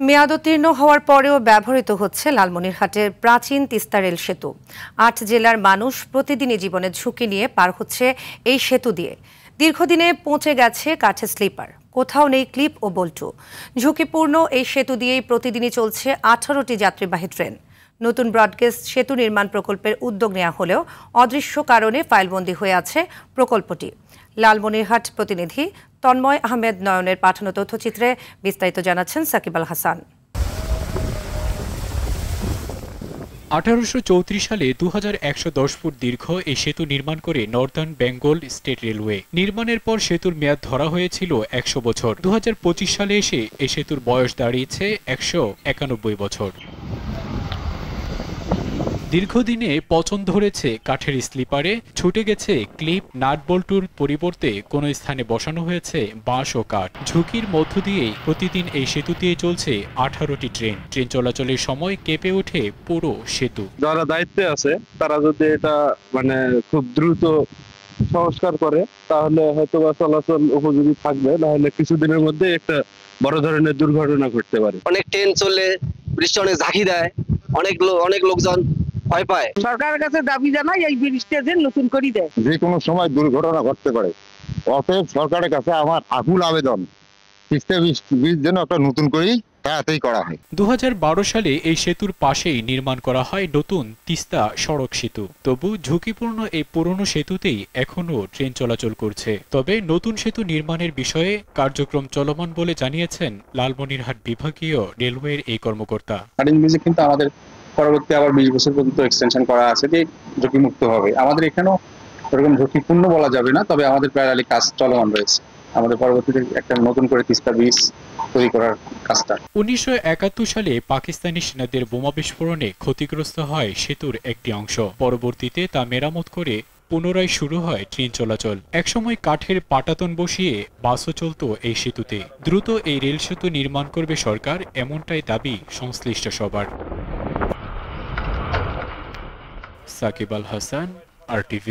মেয়াদোত্তীর্ণ হওয়ার পরেও ব্যবহৃত হচ্ছে লালমনিরহাটের প্রাচীন তিস্তা রেল সেতু। ৮ জেলার মানুষ প্রতিদিনই জীবনের ঝুঁকি নিয়ে পার হচ্ছে এই সেতু দিয়ে। দীর্ঘদিনে পচে গেছে কাঠের স্লিপার, কোথাও নেই ক্লিপ ও বল্টু। ঝুঁকিপূর্ণ এই সেতু দিয়েই প্রতিদিনই চলছে 18টি যাত্রীবাহী ট্রেন। নতুন ব্রডগেজ সেতু নির্মাণ প্রকল্পের উদ্যোগ নেওয়া হলেও অদৃশ্য কারণে ফাইলবন্দী হয়ে আছে প্রকল্পটি। লালমনিরহাট প্রতিনিধি তন্ময় আহমেদ নয়নের পাঠানো তথ্যচিত্রে বিস্তারিত জানাচ্ছেন সাকিব আল হাসান। 1834 সালে 2110 ফুট দীর্ঘ এই সেতু নির্মাণ করে নর্দার্ন বেঙ্গল স্টেট রেলওয়ে। নির্মাণের পর সেতুর মেয়াদ ধরা হয়েছিল 100 বছর। 2025 সালে এসে এই সেতুর বয়স দাঁড়িয়েছে 191 বছর। দীর্ঘদিনে পচন ধরেছে কাঠের স্লিপারে, ছুটে গেছে ক্লিপ, নাট বল্টুর পরিবর্তে কোনো স্থানে বসানো হয়েছে বাঁশ ও কাঠ। ঝুঁকির মধ্য দিয়েই প্রতিদিন এই সেতু দিয়ে চলছে 18টি ট্রেন। ট্রেন চলাচলের সময় কেঁপে ওঠে পুরো সেতু। যারা দায়িত্বে আছে তারা যদি এটা খুব দ্রুত সংস্কার করে তাহলে হয়তো বা চলাচল উপযোগী থাকবে, নাহলে কিছুদিনের মধ্যে একটা বড় ধরনের দুর্ঘটনা ঘটতে পারে। অনেক ট্রেন চলে, বৃষ্টি অনেক ঝাঁকি দেয়, অনেক লোকজন ভয় পায়। সরকারের কাছে দাবি জানাই এই ব্রিজটা যেন নতুন করে দেয়। যে কোনো সময় দুর্ঘটনা ঘটতে পারে, অতএব সরকারের কাছে আমার আকুল আবেদন, তিস্তা ব্রিজ যেন একটা নতুন করেই তাড়াতাড়ি করা হয়। 2012 সালে এই সেতুর পাশেই নির্মাণ করা হয় নতুন তিস্তা সড়ক সেতু। তবু ঝুঁকিপূর্ণ এই পুরনো সেতুতেই এখনও ট্রেন চলাচল করছে। তবে নতুন সেতু নির্মাণের বিষয়ে কার্যক্রম চলমান বলে জানিয়েছেন লালমনিরহাট বিভাগীয় রেলওয়ের এই কর্মকর্তা। কাটিং ব্রিজে কিন্তু আমাদের পরবর্তী আবার 20 বছর পর্যন্ত এক্সটেনশন করা আছে, যে ঝুঁকিমুক্ত হবে। আমাদের এখানেও এরকম ঝুঁকিপূর্ণ বলা যাবে না, তবে আমাদের প্যারালি কাজ চলমান রয়েছে। আমাদের পরবর্তীতে একটা নতুন করে তিস্তা ব্রিজ তৈরি করার কাজটা। 1971 সালে পাকিস্তানি সেনাদের বোমা বিস্ফোরণে ক্ষতিগ্রস্ত হয় সেতুর একটি অংশ। পরবর্তীতে তা মেরামত করে পুনরায় শুরু হয় ট্রেন চলাচল। একসময় কাঠের পাটাতন বসিয়ে বাসও চলত এই সেতুতে। দ্রুত এই রেল সেতু নির্মাণ করবে সরকার, এমনটাই দাবি সংশ্লিষ্ট সবার। সাকিব আল হাসান, RTV।